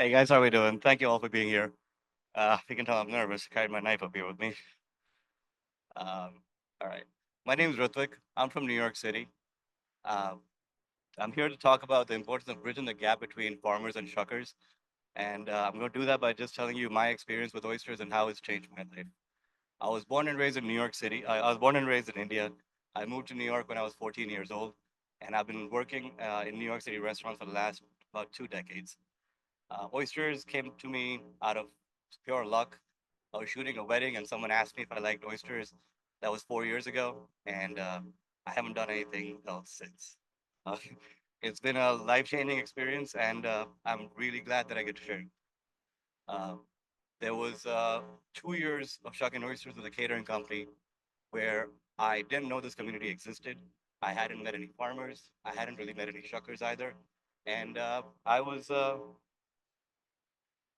Hey guys, how are we doing? Thank you all for being here. If you can tell, I'm nervous. I carried my knife up here with me. Um, all right. My name is Rutvik. I'm from New York City. Um, I'm here to talk about the importance of bridging the gap between farmers and shuckers. And I'm going to do that by just telling you my experience with oysters and how it's changed my life. I was born and raised in New York City. I was born and raised in India. I moved to New York when I was 14 years old. And I've been working in New York City restaurants for the last about 2 decades. Oysters came to me out of pure luck. I was shooting a wedding and someone asked me if I liked oysters. That was 4 years ago, and I haven't done anything else since. Uh, it's been a life-changing experience, and I'm really glad that I get to share it. Uh, there was 2 years of shucking oysters with a catering company where I didn't know this community existed. I hadn't met any farmers. I hadn't really met any shuckers either, and I was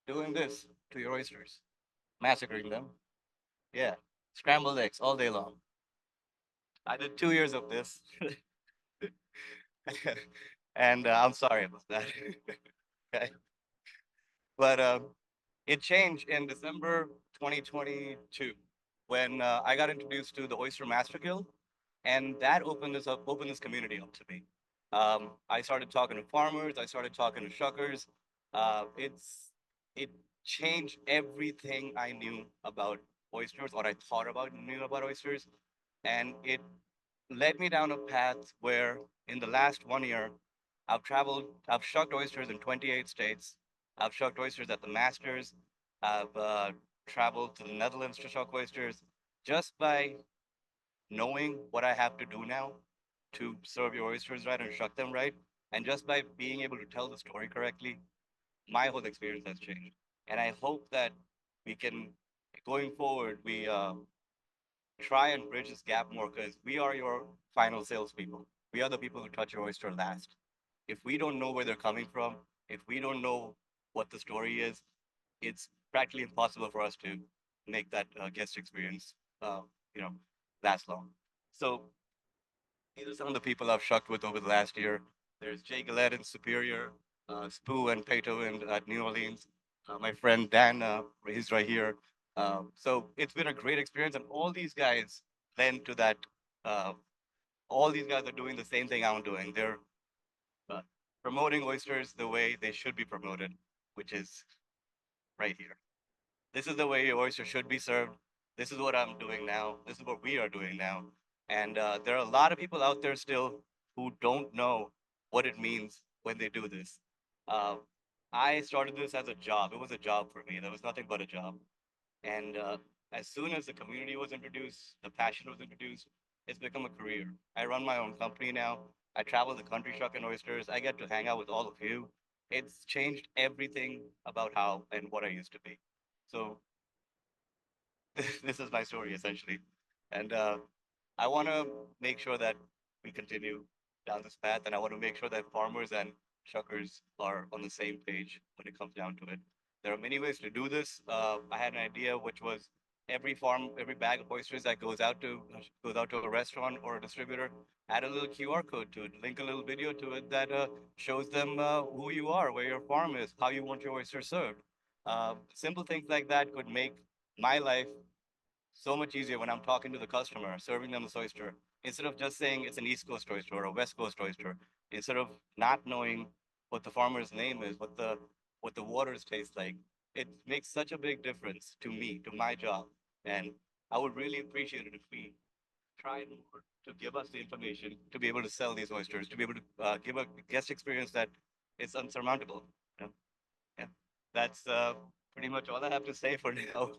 doing this to your oysters, massacring them. Yeah, scrambled eggs all day long. I did 2 years of this, and I'm sorry about that. Okay, but it changed in December 2022 when I got introduced to the Oyster Master Guild, and that opened this community up to me. I started talking to farmers. I started talking to shuckers. It changed everything I knew about oysters, or I thought about knew about oysters, and it led me down a path where, in the last 1 year, I've shucked oysters in 28 states. I've shucked oysters at the Masters. I've traveled to the Netherlands to shuck oysters just by knowing what I have to do now to serve your oysters right and shuck them right. And just by being able to tell the story correctly, my whole experience has changed. And I hope that we can, going forward, we try and bridge this gap more because we are your final salespeople. We are the people who touch your oyster last. If we don't know where they're coming from, if we don't know what the story is, it's practically impossible for us to make that guest experience, uh, you know, last long. So these are some of the people I've shucked with over the last year. There's Jay Gillette in Superior, Spoo and Pato in New Orleans. My friend Dan, he's right here. So it's been a great experience, and all these guys lend to that. Uh, all these guys are doing the same thing I'm doing. They're uh, promoting oysters the way they should be promoted, which is right here. This is the way your oyster should be served. This is what I'm doing now. This is what we are doing now. And there are a lot of people out there still who don't know what it means when they do this. Uh, I started this as a job. It was a job for me. There was nothing but a job. And as soon as the community was introduced, the passion was introduced, it's become a career. I run my own company now. I travel the country shucking oysters. I get to hang out with all of you. It's changed everything about how and what I used to be. So this is my story essentially, and I want to make sure that we continue down this path, and I want to make sure that farmers and shuckers are on the same page when it comes down to it. There are many ways to do this. I had an idea, which was every bag of oysters that goes out to a restaurant or a distributor, add a little QR code to it, link a little video to it that shows them who you are, where your farm is, how you want your oyster served. Simple things like that could make my life so much easier when I'm talking to the customer, serving them this oyster. Instead of just saying it's an East Coast oyster or a West Coast oyster, instead of not knowing what the farmer's name is, what the waters taste like, it makes such a big difference to me, to my job. And I would really appreciate it if we tried more to give us the information to be able to sell these oysters, to be able to give a guest experience that is unsurmountable. You know? Yeah, that's pretty much all I have to say for now.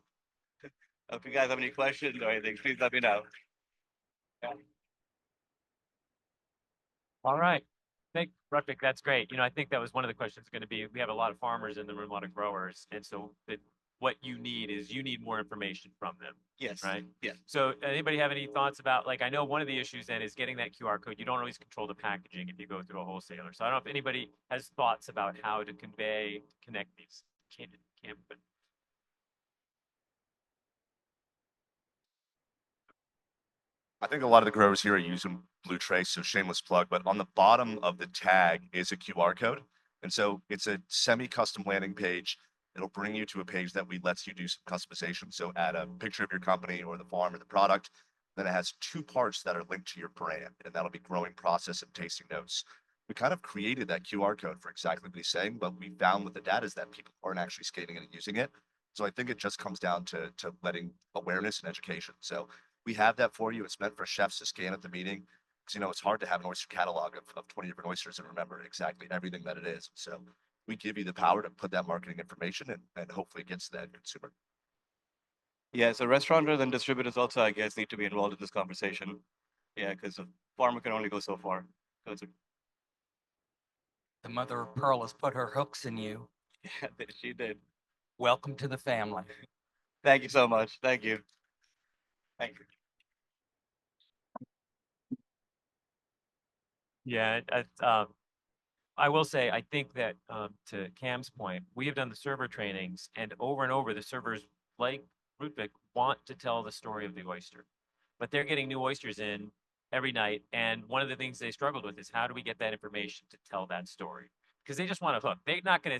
If you guys have any questions or anything, please let me know. Yeah. All right. Thank Rutvik, that's great. I think that was one of the questions going to be, we have a lot of farmers in the room, a lot of growers. And so what you need is you need more information from them, Yes. right? Yeah. So anybody have any thoughts about, like, I know one of the issues then is getting that QR code. You don't always control the packaging if you go through a wholesaler. So I don't know if anybody has thoughts about how to connect these. Can't, but I think a lot of the growers here are using Blue Trace, so shameless plug. But on the bottom of the tag is a QR code. And so it's a semi-custom landing page. It'll bring you to a page that we lets you do some customization. So add a picture of your company or the farm or the product. Then it has two parts that are linked to your brand, and that'll be growing process and tasting notes. We kind of created that QR code for exactly what he's saying, but we found with the data is that people aren't actually scanning it and using it. So I think it just comes down to letting awareness and education. So we have that for you. It's meant for chefs to scan at the meeting. Because it's hard to have an oyster catalog of 20 different oysters and remember exactly everything that it is. So we give you the power to put that marketing information and hopefully it gets to that consumer. Yeah, so restaurateurs and distributors also, I guess, need to be involved in this conversation. Yeah, because a farmer can only go so far. So it's The mother of pearl has put her hooks in you. yeah, she did. Welcome to the family. Thank you so much. Thank you. Thank you. Yeah, I will say, I think that to Cam's point, we have done the server trainings, and over the servers like Rutvik want to tell the story of the oyster, but they're getting new oysters in every night, and one of the things they struggled with is how do we get that information to tell that story? Because they just want to hook. They're not gonna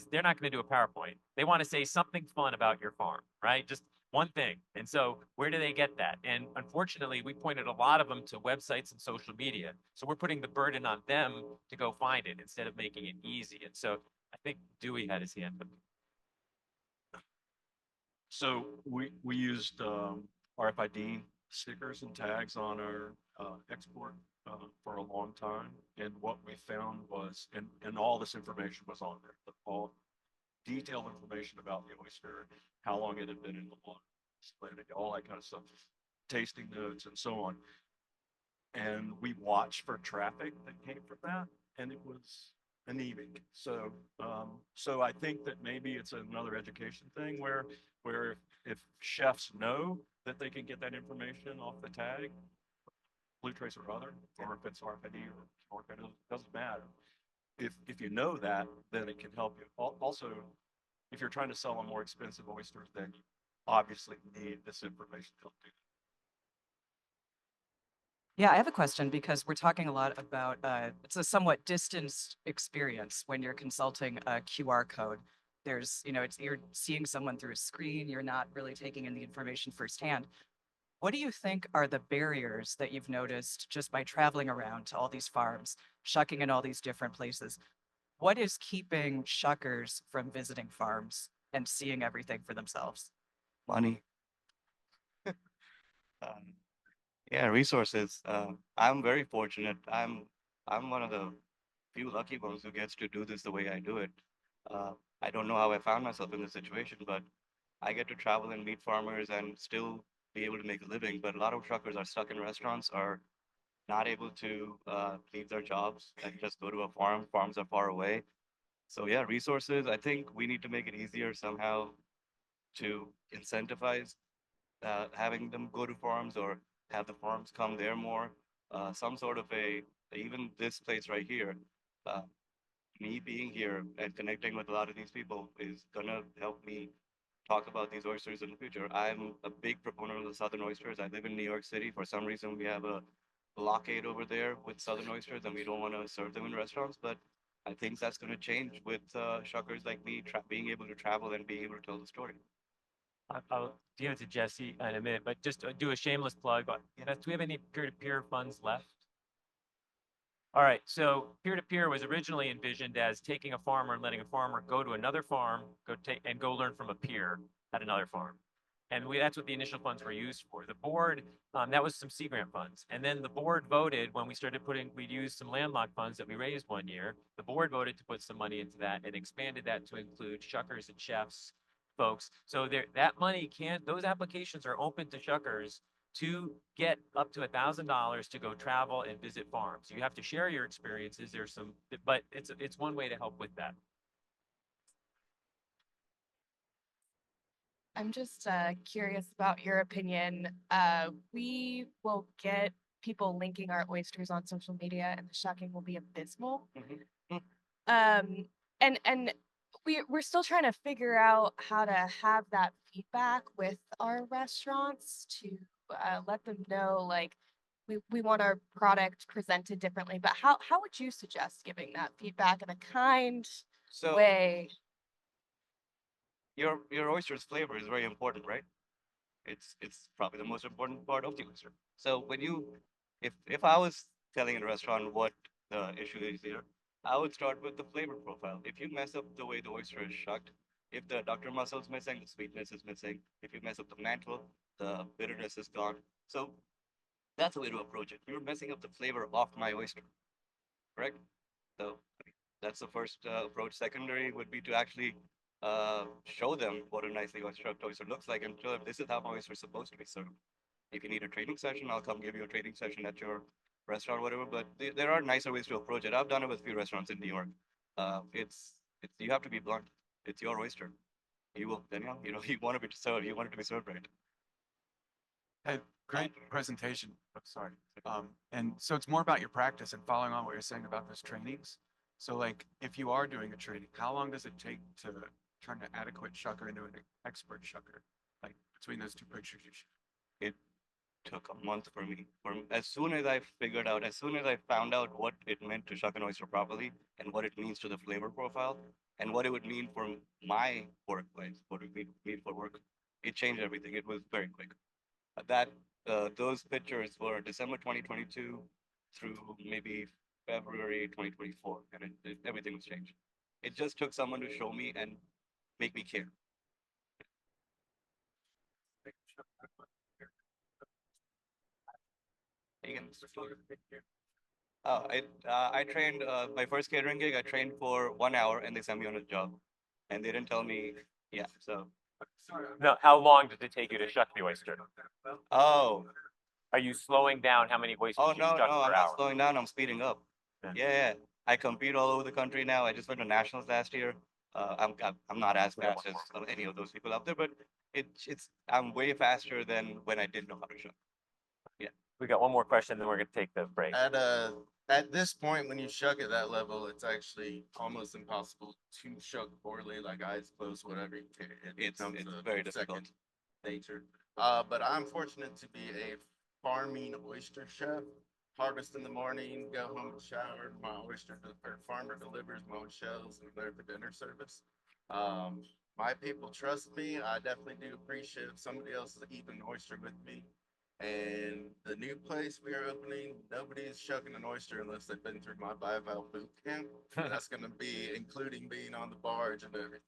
do a PowerPoint. They want to say something fun about your farm, right? Just one thing. And so where do they get that? And unfortunately, we pointed a lot of them to websites and social media. So we're putting the burden on them to go find it instead of making it easy. And so I think Dewey had his hand up. So we used RFID stickers and tags on our export for a long time. And what we found was, and all this information was on there, all detailed information about the oyster, how long it had been in the water, all that kind of stuff, tasting notes and so on. And we watched for traffic that came from that, and it was anemic. So I think that maybe it's another education thing where if chefs know that they can get that information off the tag, Blue Trace or other, or if it's RFID or it doesn't matter. If you know that, then it can help you. Also, if you're trying to sell a more expensive oysters, then you obviously need this information to help do that. Yeah, I have a question because we're talking a lot about it's a somewhat distanced experience when you're consulting a QR code. There's, you're seeing someone through a screen, you're not really taking in the information firsthand. What do you think are the barriers that you've noticed just by traveling around to all these farms, shucking in all these different places? What is keeping shuckers from visiting farms and seeing everything for themselves? Money. Yeah, resources. I'm very fortunate. I'm one of the few lucky ones who gets to do this the way I do it. I don't know how I found myself in this situation, but I get to travel and meet farmers and still be able to make a living. But a lot of truckers are stuck in restaurants, are not able to leave their jobs and just go to a farm. Farms are far away. So yeah, resources. I think we need to make it easier somehow to incentivize having them go to farms or have the farms come there more. Some sort of even this place right here, uh, me being here and connecting with a lot of these people is gonna help me talk about these oysters in the future. I'm a big proponent of the southern oysters. I live in New York City. For some reason, we have a blockade over there with southern oysters, and we don't want to serve them in restaurants. But I think that's going to change with shuckers like me being able to travel and being able to tell the story. I'll give it to Jesse in a minute, but just do a shameless plug. Do we have any peer-to-peer funds left? All right, so peer-to-peer was originally envisioned as taking a farmer and letting a farmer go to another farm, go learn from a peer at another farm. And that's what the initial funds were used for. The board, that was some Sea Grant funds. And then the board voted when we'd used some landlocked funds that we raised one year. The board voted to put some money into that and expanded that to include shuckers and chefs folks. So that money those applications are open to shuckers to get up to $1,000 to go travel and visit farms. You have to share your experiences. But it's one way to help with that. I'm just curious about your opinion. We will get people linking our oysters on social media, and the shucking will be abysmal. And we're still trying to figure out how to have that feedback with our restaurants to let them know, like, we want our product presented differently. But how would you suggest giving that feedback in a kind, So way. your oyster's flavor is very important, right? It's probably the most important part of the oyster. So when you, if I was telling a restaurant what the issue is here, I would start with the flavor profile. If you mess up the way the oyster is shucked, if the ductor muscle is missing, the sweetness is missing. If you mess up the mantle, the bitterness is gone. So that's a way to approach it. You're messing up the flavor of my oyster, correct? So that's the first approach. Secondary would be to actually show them what a nicely constructed oyster looks like and show them this is how oyster is supposed to be served. If you need a training session, I'll come give you a training session at your restaurant, whatever. But there are nicer ways to approach it. I've done it with a few restaurants in New York. It's you have to be blunt. It's your oyster. You will, Daniel. You know, you want to be served. You want it to be served right. Hey, great presentation. I'm sorry. And so it's more about your practice and following on what you're saying about those trainings. So like, if you are doing a training, how long does it take to turn an adequate shucker into an expert shucker? Like between those two pictures you showed. It took a month for me. As soon as I figured out, as soon as I found out what it meant to shuck an oyster properly and what it means to the flavor profile and what it would mean for my workplace, what it would mean for work, it changed everything. It was very quick. That those pictures were December 2022 through maybe February 2024, and everything was changed. It just took someone to show me and make me care. You can- I trained my first catering gig. I trained for 1 hour, and they sent me on a job, and they didn't tell me. Yeah, so No, how long does it take you to shuck the oyster? oh Are you slowing down how many oysters oh you no shuck no, per I'm hour? not slowing down. I'm speeding up. Yeah. Yeah, I compete all over the country now. I just went to nationals last year. I'm not as We got fast one as any of those people out there, but it's I'm way faster than when I didn't know how to shuck. We got one more question, then we're gonna take the break. At this point, when you shuck at that level, it's actually almost impossible to shuck poorly, like eyes closed, whatever. It's becomes a very difficult. second nature. But I'm fortunate to be a farming oyster chef. Harvest in the morning, go home and shower. My farmer delivers my own shells and there for dinner service. My people trust me. I definitely do appreciate if somebody else is eating an oyster with me. And the new place we are opening, nobody is shucking an oyster unless they've been through my bival boot camp. That's going to be including being on the barge and everything.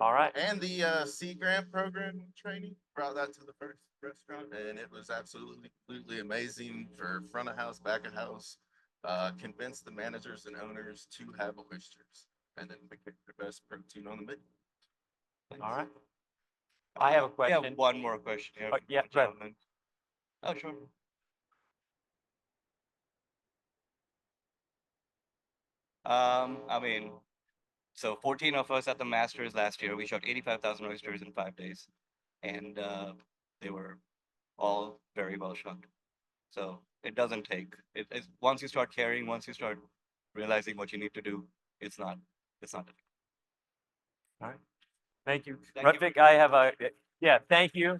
All right. And the Sea Grant program training, brought that to the first restaurant, and it was absolutely amazing for front of house, back of house. Convinced the managers and owners to have oysters, and then we picked the best protein on the menu. All right. I have a Yeah, question. one more question here. Oh, yeah, go ahead. gentlemen. Oh, sure. I mean, so 14 of us at the Masters last year, we shot 85,000 oysters in 5 days, and they were all very well shot. So it doesn't take. It's once you start caring, once you start realizing what you need to do, it's not. Difficult. All right. Thank you. Thank you. Rutvik, I have a, yeah, thank you.